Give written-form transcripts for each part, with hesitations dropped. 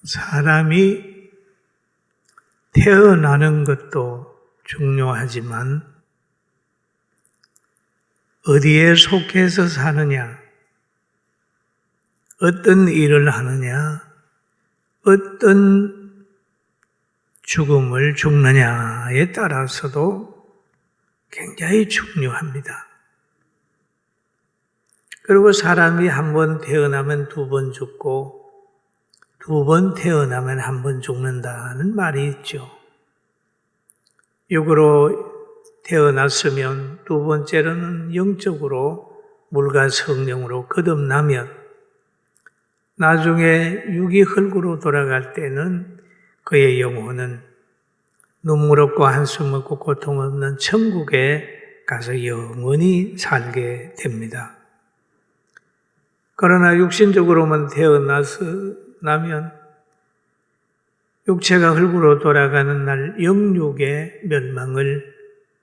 사람이 태어나는 것도 중요하지만 어디에 속해서 사느냐, 어떤 일을 하느냐, 어떤 죽음을 죽느냐에 따라서도 굉장히 중요합니다. 그리고 사람이 한 번 태어나면 두 번 죽고 두 번 태어나면 한 번 죽는다는 말이 있죠. 육으로 태어났으면 두 번째로는 영적으로 물과 성령으로 거듭나면 나중에 육이 흙으로 돌아갈 때는 그의 영혼은 눈물 없고 한숨 없고 고통 없는 천국에 가서 영원히 살게 됩니다. 그러나 육신적으로만 태어나면 육체가 흙으로 돌아가는 날 영육의 멸망을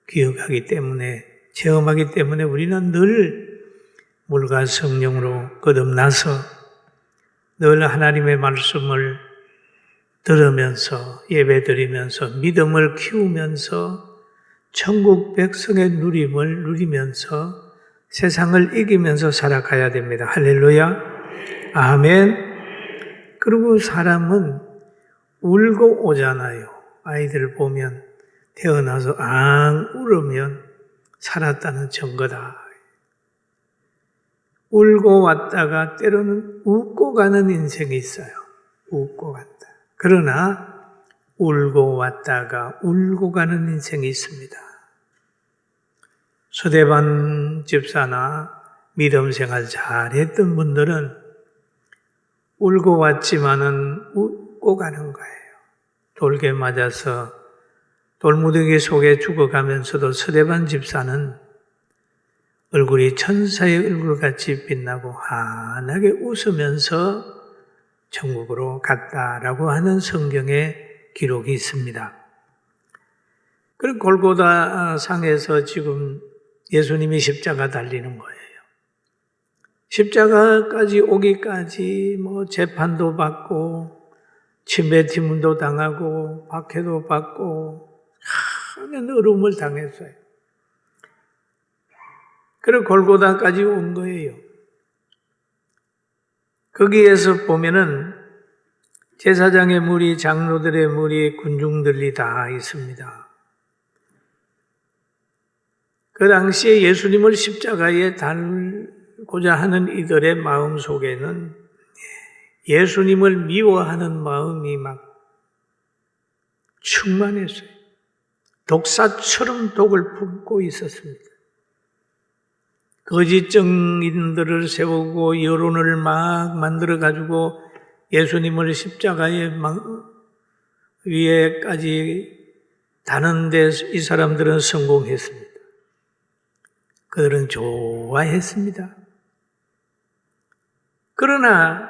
기억하기 때문에, 체험하기 때문에 우리는 늘 물과 성령으로 거듭나서 늘 하나님의 말씀을 들으면서 예배드리면서 믿음을 키우면서 천국 백성의 누림을 누리면서 세상을 이기면서 살아가야 됩니다. 할렐루야. 아멘. 그리고 사람은 울고 오잖아요. 아이들 보면 태어나서 앙 울으면 살았다는 증거다. 울고 왔다가 때로는 웃고 가는 인생이 있어요. 웃고 간다. 그러나 울고 왔다가 울고 가는 인생이 있습니다. 서대반 집사나 믿음 생활 잘했던 분들은 울고 왔지만은 웃고 가는 거예요. 돌게 맞아서 돌무더기 속에 죽어가면서도 서대반 집사는 얼굴이 천사의 얼굴같이 빛나고 환하게 웃으면서 천국으로 갔다라고 하는 성경의 기록이 있습니다. 그리고 골고다 상에서 지금 예수님이 십자가 달리는 거예요. 십자가까지 오기까지 재판도 받고 침뱉음도 당하고 박해도 받고 하는 어려움을 당했어요. 그리고 골고다까지 온 거예요. 거기에서 보면은 제사장의 무리, 장로들의 무리, 군중들이 다 있습니다. 그 당시에 예수님을 십자가에 달고자 하는 이들의 마음 속에는 예수님을 미워하는 마음이 막 충만했어요. 독사처럼 독을 품고 있었습니다. 거짓 증인들을 세우고 여론을 막 만들어가지고 예수님을 십자가에 위에까지 다는데 이 사람들은 성공했습니다. 그들은 좋아했습니다. 그러나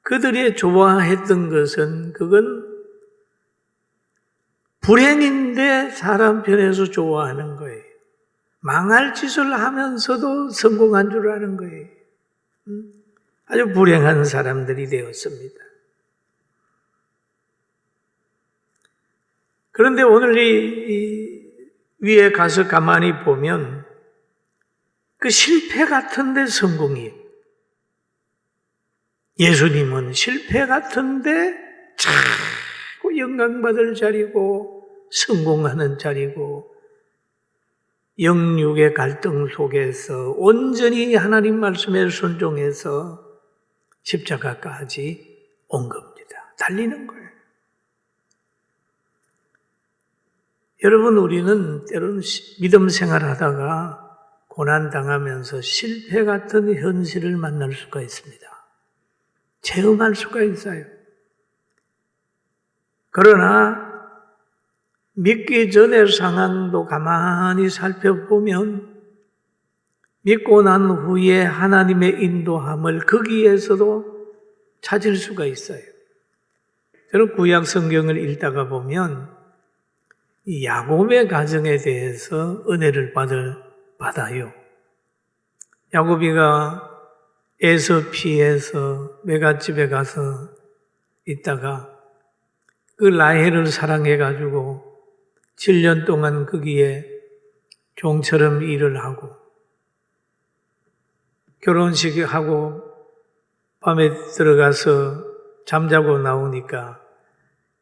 그들이 좋아했던 것은 그건 불행인데 사람 편에서 좋아하는 거예요. 망할 짓을 하면서도 성공한 줄 아는 거예요. 아주 불행한 사람들이 되었습니다. 그런데 오늘 이 위에 가서 가만히 보면 그 실패 같은데 성공이에요. 예수님은 실패 같은데 자꾸 영광받을 자리고 성공하는 자리고 영육의 갈등 속에서 온전히 하나님 말씀에 순종해서 십자가까지 온 겁니다. 달리는 거예요. 여러분, 우리는 때로는 믿음 생활하다가 고난당하면서 실패 같은 현실을 만날 수가 있습니다. 체험할 수가 있어요. 그러나 믿기 전의 상황도 가만히 살펴보면 믿고 난 후에 하나님의 인도함을 거기에서도 찾을 수가 있어요. 저는 구약 성경을 읽다가 보면 이 야곱의 가정에 대해서 은혜를 받아요. 야곱이가 에서 피해서 메갓집에 가서 있다가 그 라헬을 사랑해가지고 7년 동안 거기에 종처럼 일을 하고 결혼식하고 밤에 들어가서 잠자고 나오니까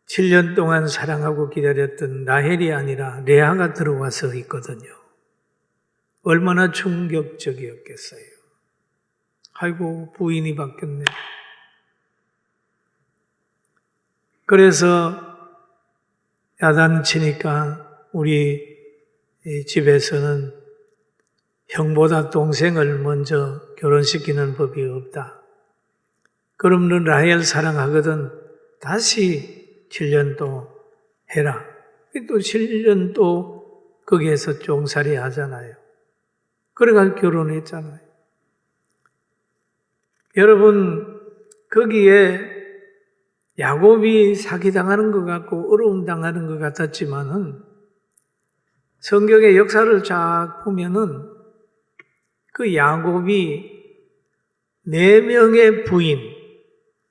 7년 동안 사랑하고 기다렸던 라헬이 아니라 레아가 들어와서 있거든요. 얼마나 충격적이었겠어요. 아이고, 부인이 바뀌었네. 그래서 야단치니까 우리 집에서는 형보다 동생을 먼저 결혼시키는 법이 없다. 그럼 넌 라헬 사랑하거든 다시 7년 또 해라. 또 7년 또 거기에서 종살이 하잖아요. 그래가 결혼했잖아요. 여러분, 거기에 야곱이 사기당하는 것 같고 어려움 당하는 것 같았지만은 성경의 역사를 쫙 보면은 그 야곱이 4명의 부인,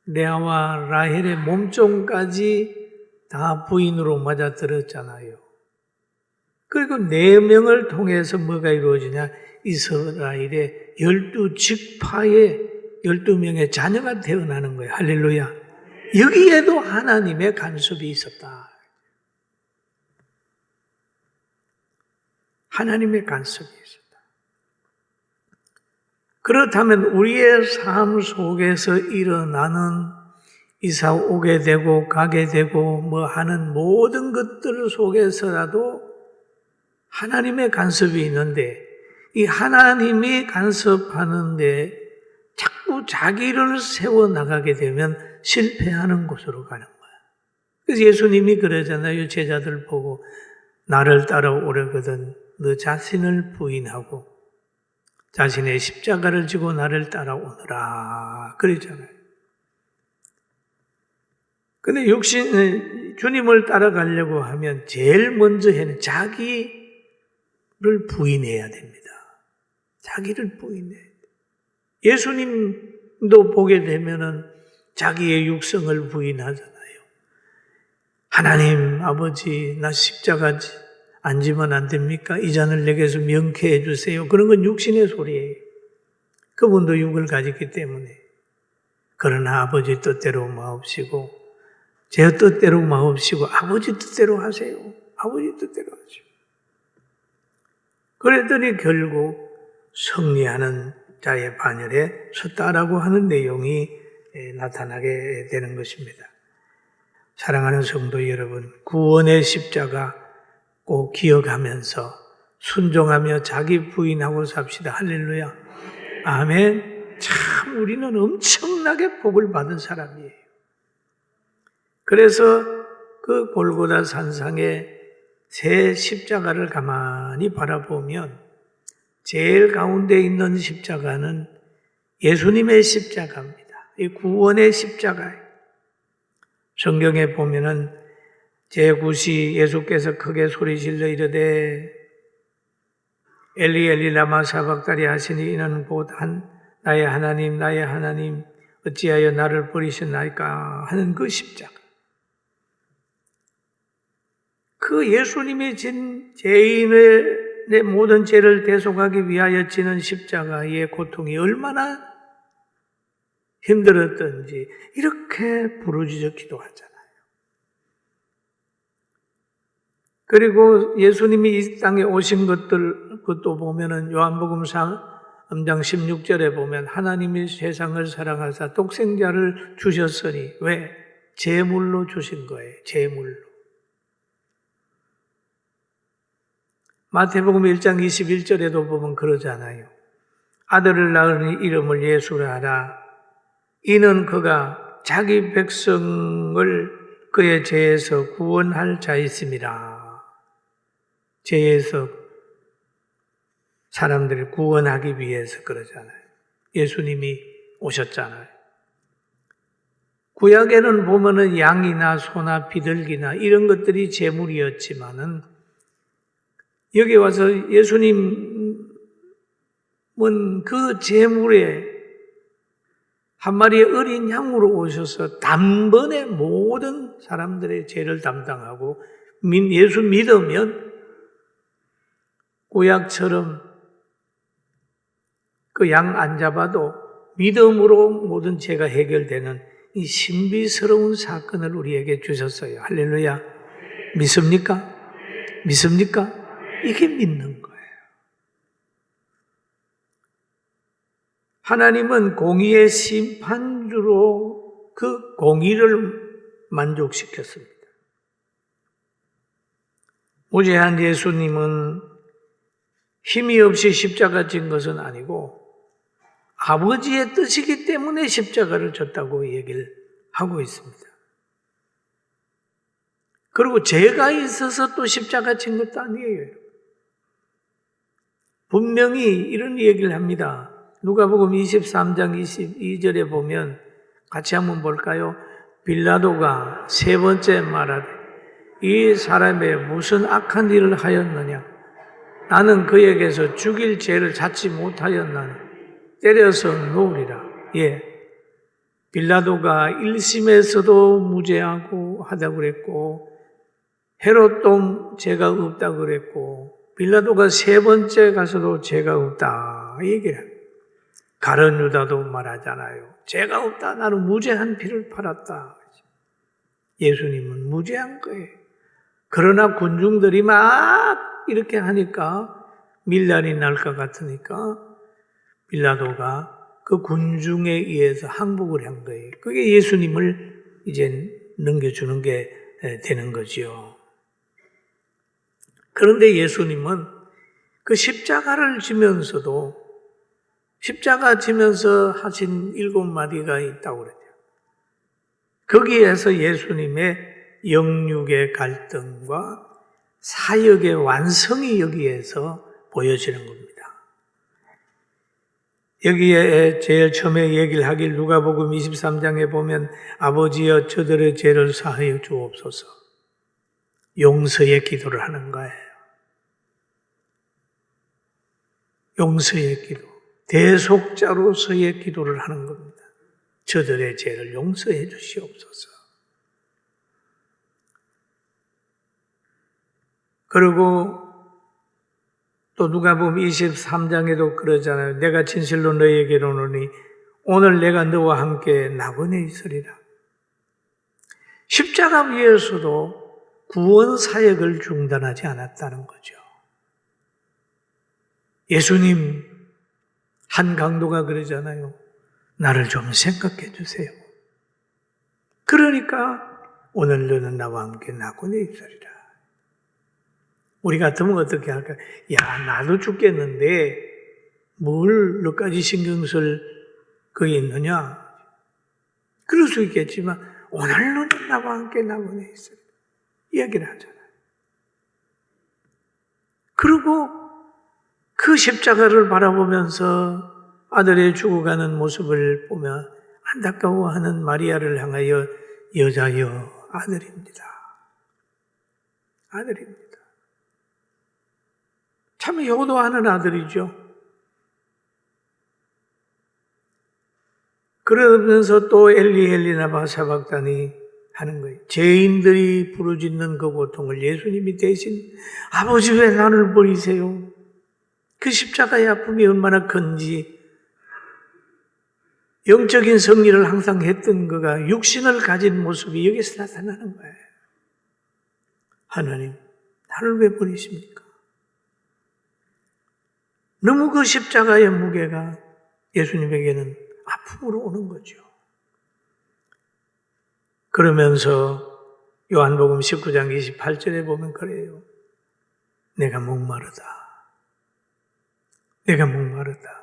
레아와 라헬의 몸종까지 다 부인으로 맞아들었잖아요. 그리고 4명을 통해서 뭐가 이루어지냐? 이스라엘의 12지파의 12명의 자녀가 태어나는 거예요. 할렐루야. 여기에도 하나님의 간섭이 있었다. 하나님의 간섭이 있었다. 그렇다면 우리의 삶 속에서 일어나는 이사 오게 되고 가게 되고 뭐 하는 모든 것들 속에서라도 하나님의 간섭이 있는데 이 하나님이 간섭하는데 자꾸 자기를 세워나가게 되면 실패하는 곳으로 가는 거야. 그래서 예수님이 그러잖아요. 제자들 보고 나를 따라오려거든 너 자신을 부인하고 자신의 십자가를 지고 나를 따라오너라 그랬잖아요. 근데 주님을 따라가려고 하면 제일 먼저 해는 자기를 부인해야 됩니다. 자기를 부인해야 돼요. 예수님도 보게 되면은 자기의 육성을 부인하잖아요. 하나님 아버지 나 십자가 안 지면 안 됩니까? 이 잔을 내게서 명쾌해 주세요. 그런 건 육신의 소리예요. 그분도 육을 가졌기 때문에. 그러나 아버지 뜻대로 마옵시고 제 뜻대로 마옵시고 아버지 뜻대로 하세요. 아버지 뜻대로 하세요. 그랬더니 결국 승리하는 자의 반열에 섰다라고 하는 내용이 나타나게 되는 것입니다. 사랑하는 성도 여러분, 구원의 십자가 꼭 기억하면서 순종하며 자기 부인하고 삽시다. 할렐루야. 아멘. 참 우리는 엄청나게 복을 받은 사람이에요. 그래서 그 골고다 산상에 새 십자가를 가만히 바라보면 제일 가운데 있는 십자가는 예수님의 십자가입니다. 이 구원의 십자가예요. 성경에 보면은 제9시 예수께서 크게 소리질러 이르되 엘리 엘리 라마 사박다리 하시니 이는 곧 나의 하나님 나의 하나님 어찌하여 나를 버리셨나이까 하는 그 십자가. 그 예수님이 진 죄인의 모든 죄를 대속하기 위하여 지는 십자가의 고통이 얼마나 힘들었던지 이렇게 부르짖어 기도하잖아요. 그리고 예수님이 이 땅에 오신 것도 보면은 요한복음 3장 16절에 보면 하나님이 세상을 사랑하사 독생자를 주셨으니 왜? 제물로 주신 거예요. 제물로. 마태복음 1장 21절에도 보면 그러잖아요. 아들을 낳으니 이름을 예수라 하라. 이는 그가 자기 백성을 그의 죄에서 구원할 자이심이라. 죄에서 사람들을 구원하기 위해서 그러잖아요. 예수님이 오셨잖아요. 구약에는 보면은 양이나 소나 비둘기나 이런 것들이 제물이었지만은 여기 와서 예수님은 그 제물에 한 마리의 어린 양으로 오셔서 단번에 모든 사람들의 죄를 담당하고 예수 믿으면 구약처럼 그 양 안 잡아도 믿음으로 모든 죄가 해결되는 이 신비스러운 사건을 우리에게 주셨어요. 할렐루야. 믿습니까? 믿습니까? 이게 믿는 거예요. 하나님은 공의의 심판주로 그 공의를 만족시켰습니다. 무죄한 예수님은 힘이 없이 십자가 진 것은 아니고 아버지의 뜻이기 때문에 십자가를 졌다고 얘기를 하고 있습니다. 그리고 죄가 있어서 또 십자가 진 것도 아니에요. 분명히 이런 얘기를 합니다. 누가복음 23장 22절에 보면 같이 한번 볼까요? 빌라도가 세 번째 말하되 이 사람의 무슨 악한 일을 하였느냐? 나는 그에게서 죽일 죄를 찾지 못하였나니 때려서 놓으리라. 예, 빌라도가 1심에서도 무죄하고 하다고 그랬고 헤롯도 죄가 없다고 그랬고 빌라도가 세 번째 가서도 죄가 없다 얘기를 합니다. 가룟 유다도 말하잖아요. 죄가 없다. 나는 무죄한 피를 팔았다. 예수님은 무죄한 거예요. 그러나 군중들이 막 이렇게 하니까 밀란이 날 것 같으니까 빌라도가 그 군중에 의해서 항복을 한 거예요. 그게 예수님을 이제 넘겨주는 게 되는 거죠. 그런데 예수님은 그 십자가를 지면서도 십자가 지면서 하신 7마디가 있다고 그러죠. 거기에서 예수님의 영육의 갈등과 사역의 완성이 여기에서 보여지는 겁니다. 여기에 제일 처음에 얘기를 하길 누가복음 23장에 보면 아버지여 저들의 죄를 사하여 주옵소서. 용서의 기도를 하는 거예요. 용서의 기도. 대속자로서의 기도를 하는 겁니다. 저들의 죄를 용서해 주시옵소서. 그리고 또 누가복음 23장에도 그러잖아요. 내가 진실로 너희에게 이르노니 오늘 내가 너와 함께 낙원에 있으리라. 십자가 위에서도 구원 사역을 중단하지 않았다는 거죠. 예수님 한 강도가 그러잖아요. 나를 좀 생각해 주세요. 그러니까 오늘 너는 나와 함께 낙원에 있으리라. 우리 같으면 어떻게 할까? 야, 나도 죽겠는데 뭘 너까지 신경 쓸 그게 있느냐? 그럴 수 있겠지만 오늘 너는 나와 함께 낙원에 있으리라. 이야기를 하잖아요. 그리고 그 십자가를 바라보면서 아들의 죽어가는 모습을 보며 안타까워하는 마리아를 향하여 여자여 아들입니다. 아들입니다. 참 효도하는 아들이죠. 그러면서 또 엘리 엘리 라마 사박다니 하는 거예요. 죄인들이 부르짖는 그 고통을 예수님이 대신 아버지 왜 나를 버리세요? 그 십자가의 아픔이 얼마나 큰지 영적인 승리를 항상 했던 그가 육신을 가진 모습이 여기서 나타나는 거예요. 하나님, 나를 왜 버리십니까? 너무 그 십자가의 무게가 예수님에게는 아픔으로 오는 거죠. 그러면서 요한복음 19장 28절에 보면 그래요. 내가 목마르다. 내가 목마르다.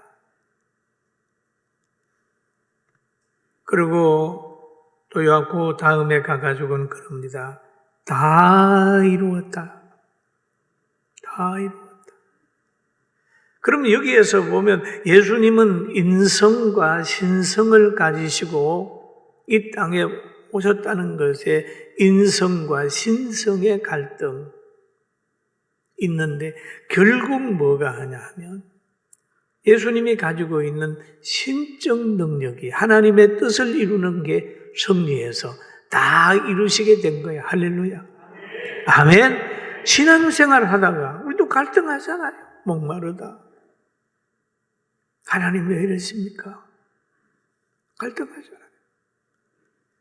그리고 또 요한복음 다음에 가가지고는 그럽니다. 다 이루었다. 다 이루었다. 그럼 여기에서 보면 예수님은 인성과 신성을 가지시고 이 땅에 오셨다는 것에 인성과 신성의 갈등 있는데 결국 뭐가 하냐 하면 예수님이 가지고 있는 신적 능력이 하나님의 뜻을 이루는 게 섭리해서 다 이루시게 된 거예요. 할렐루야. 아멘. 신앙생활 하다가 우리도 갈등하잖아요. 목마르다. 하나님 왜 이러십니까? 갈등하잖아요.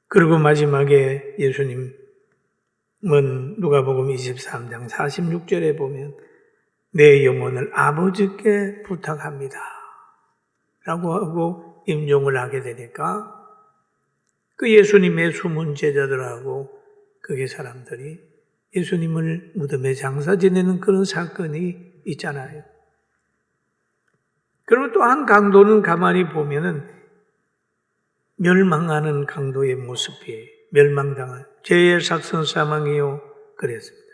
그리고 마지막에 예수님은 누가복음 23장 46절에 보면 내 영혼을 아버지께 부탁합니다 라고 하고 임종을 하게 되니까 그 예수님의 숨은 제자들하고 그게 사람들이 예수님을 무덤에 장사 지내는 그런 사건이 있잖아요. 그러면 또 한 강도는 가만히 보면은 멸망하는 강도의 모습이에요. 멸망당한 죄의 삭선 사망이요 그랬습니다.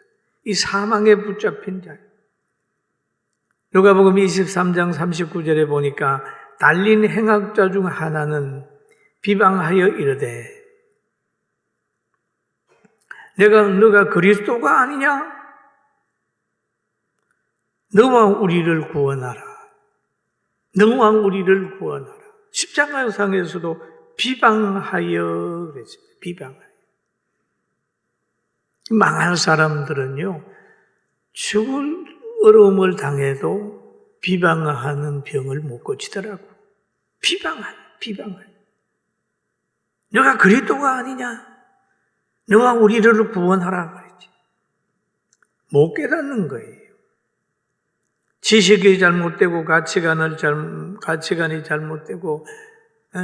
이 사망에 붙잡힌 자. 누가복음 23장 39절에 보니까 달린 행악자 중 하나는 비방하여 이르되 너가 그리스도가 아니냐? 너와 우리를 구원하라. 너와 우리를 구원하라. 십자가상에서도 비방하여 그랬습니다. 비방하여. 망할 사람들은요, 죽을 어려움을 당해도 비방하는 병을 못 고치더라고. 비방하여. 너가 그리스도가 아니냐? 너와 우리를 구원하라 그랬지. 못 깨닫는 거예요. 지식이 잘못되고 가치관이 잘못되고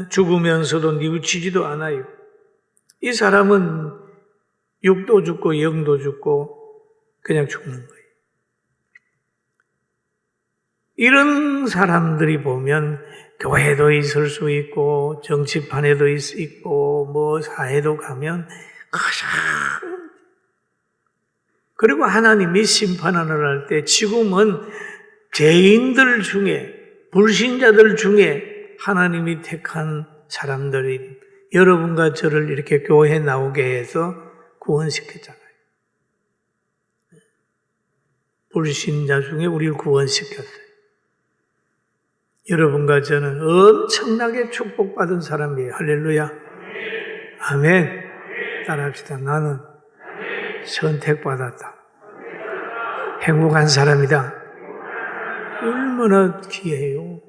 죽으면서도 뉘우치지도 않아요. 이 사람은 육도 죽고 영도 죽고 그냥 죽는 거예요. 이런 사람들이 보면 교회도 있을 수 있고 정치판에도 있고 뭐 사회도 가면 가장 그리고 하나님이 심판을 할 때 지금은 죄인들 중에 불신자들 중에 하나님이 택한 사람들이 여러분과 저를 이렇게 교회에 나오게 해서 구원시켰잖아요. 불신자 중에 우리를 구원시켰어요. 여러분과 저는 엄청나게 축복받은 사람이에요. 할렐루야. 아멘. 따라합시다. 나는 선택받았다. 행복한 사람이다. 얼마나 귀해요.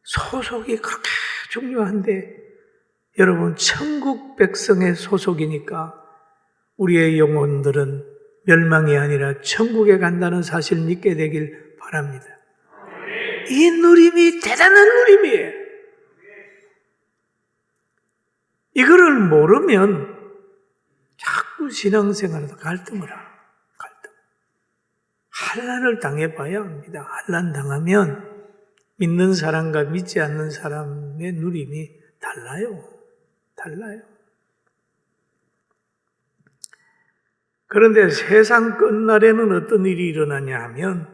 소속이 그렇게 중요한데 여러분 천국 백성의 소속이니까 우리의 영혼들은 멸망이 아니라 천국에 간다는 사실 믿게 되길 바랍니다. 이 누림이 대단한 누림이에요. 이거를 모르면 자꾸 신앙생활에서 갈등을 하고 환난을 당해봐야 합니다. 환난 당하면 믿는 사람과 믿지 않는 사람의 누림이 달라요. 그런데 세상 끝날에는 어떤 일이 일어나냐 하면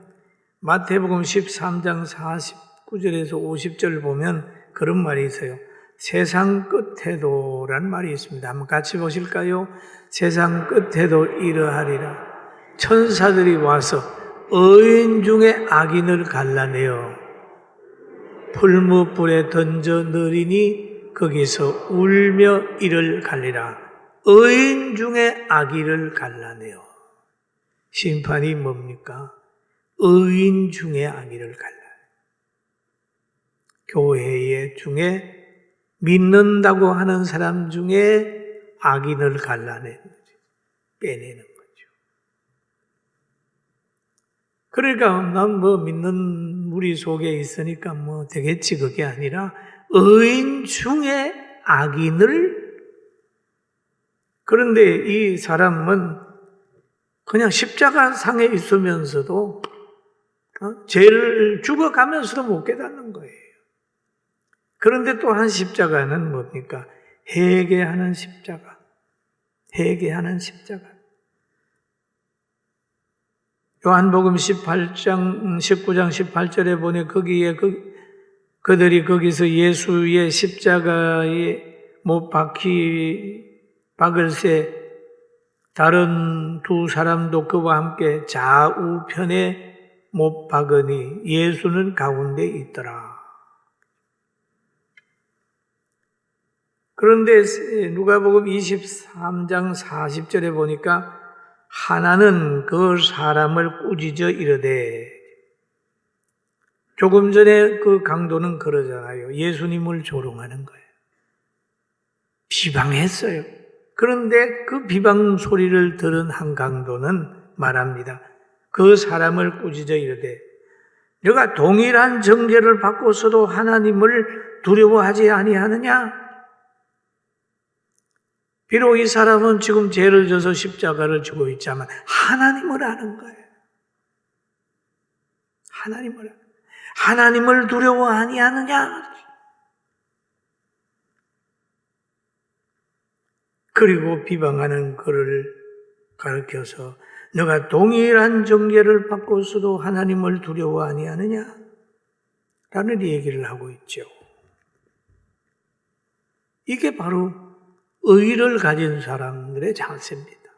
마태복음 13장 49절에서 50절 보면 그런 말이 있어요. 세상 끝에도란 말이 있습니다. 한번 같이 보실까요? 세상 끝에도 이러하리라. 천사들이 와서 의인 중에 악인을 갈라내어 풀무불에 던져 넣으리니 거기서 울며 이를 갈리라. 의인 중에 악인을 갈라내어. 심판이 뭡니까? 의인 중에 악인을 갈라내어. 교회 중에 믿는다고 하는 사람 중에 악인을 갈라내는 거죠. 빼내는 거죠. 그러니까 난 뭐 믿는 무리 속에 있으니까 뭐 되겠지 그게 아니라 의인 중에 악인을 그런데 이 사람은 그냥 십자가 상에 있으면서도 죄를 죽어가면서도 못 깨닫는 거예요. 그런데 또 한 십자가는 뭡니까? 회개하는 십자가. 요한복음 19장 18절에 보니 거기에 그들이 거기서 예수의 십자가에 못 박을 새 다른 두 사람도 그와 함께 좌우편에 못 박으니 예수는 가운데 있더라. 그런데 누가복음 23장 40절에 보니까 하나는 그 사람을 꾸짖어 이르되, 조금 전에 그 강도는 그러잖아요. 예수님을 조롱하는 거예요. 비방했어요. 그런데 그 비방 소리를 들은 한 강도는 말합니다. 그 사람을 꾸짖어 이르되, 너가 동일한 정죄를 받고서도 하나님을 두려워하지 아니하느냐? 비록 이 사람은 지금 죄를 져서 십자가를 지고 있지만 하나님을 아는 거예요. 하나님을 두려워 아니하느냐? 그리고 비방하는 그를 가르쳐서 너가 동일한 정죄를 받고서도 하나님을 두려워 아니하느냐? 라는 얘기를 하고 있죠. 이게 바로 의의를 가진 사람들의 자세입니다.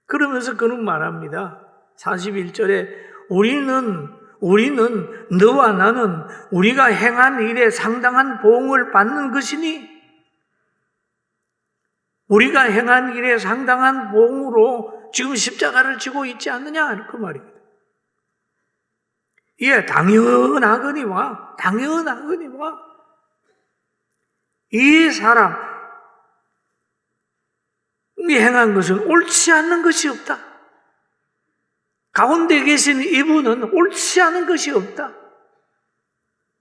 그러면서 그는 말합니다. 41절에 우리는 너와 나는 우리가 행한 일에 상당한 보응을 받는 것이니, 우리가 행한 일에 상당한 보응으로 지금 십자가를 지고 있지 않느냐, 그 말입니다. 예, 당연하거니와 이 사람이 행한 것은 옳지 않는 것이 없다. 가운데 계신 이분은 옳지 않은 것이 없다.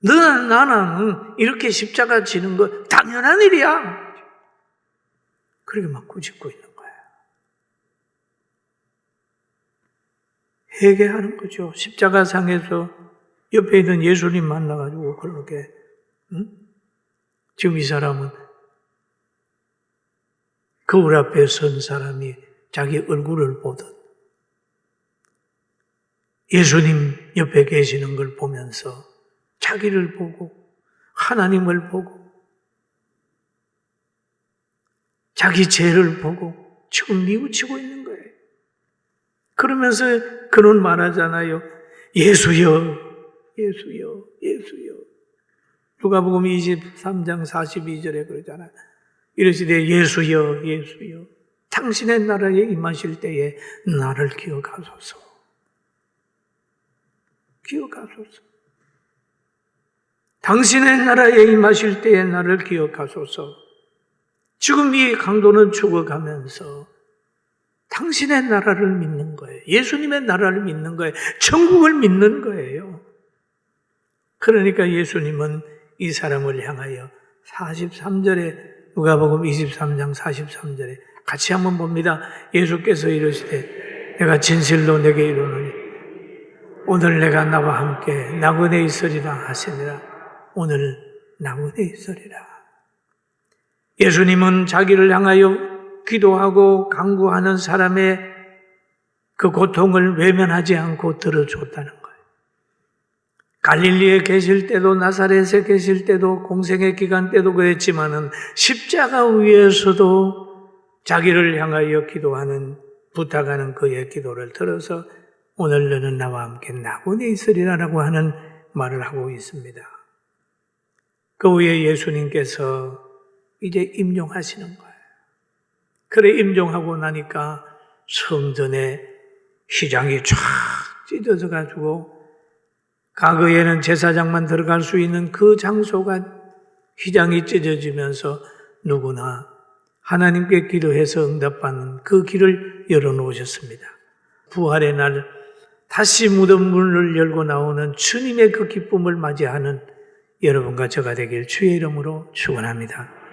너나 나는 이렇게 십자가 지는 거 당연한 일이야. 그렇게 막 꾸짖고 있는 거야. 회개하는 거죠. 십자가상에서 옆에 있는 예수님 만나가지고 그렇게, 지금 이 사람은 거울 앞에 선 사람이 자기 얼굴을 보듯 예수님 옆에 계시는 걸 보면서 자기를 보고 하나님을 보고 자기 죄를 보고 지금 뉘우치고 있는 거예요. 그러면서 그는 말하잖아요. 예수여. 누가복음 23장 42절에 그러잖아요. 이러시되 예수여 당신의 나라에 임하실 때에 나를 기억하소서. 당신의 나라에 임하실 때에 나를 기억하소서. 지금 이 강도는 죽어가면서 당신의 나라를 믿는 거예요. 예수님의 나라를 믿는 거예요. 천국을 믿는 거예요. 그러니까 예수님은 이 사람을 향하여 43절에 누가복음 23장 43절에 같이 한번 봅니다. 예수께서 이르시되 내가 진실로 내게 이르노니 오늘 내가 나와 함께 나그네 있으리라 하시니라. 오늘 나그네 있으리라. 예수님은 자기를 향하여 기도하고 간구하는 사람의 그 고통을 외면하지 않고 들어줬다는 거예요. 갈릴리에 계실 때도 나사렛에 계실 때도 공생의 기간 때도 그랬지만은 십자가 위에서도 자기를 향하여 기도하는 부탁하는 그의 기도를 들어서 오늘 너는 나와 함께 나그네 있으리라라고 하는 말을 하고 있습니다. 그 후에 예수님께서 이제 임종하시는 거예요. 그래 임종하고 나니까 성전에 휘장이 쫙 찢어져 가지고 과거에는 제사장만 들어갈 수 있는 그 장소가 휘장이 찢어지면서 누구나 하나님께 기도해서 응답받는 그 길을 열어놓으셨습니다. 부활의 날 다시 무덤 문을 열고 나오는 주님의 그 기쁨을 맞이하는 여러분과 저가 되길 주의 이름으로 축원합니다.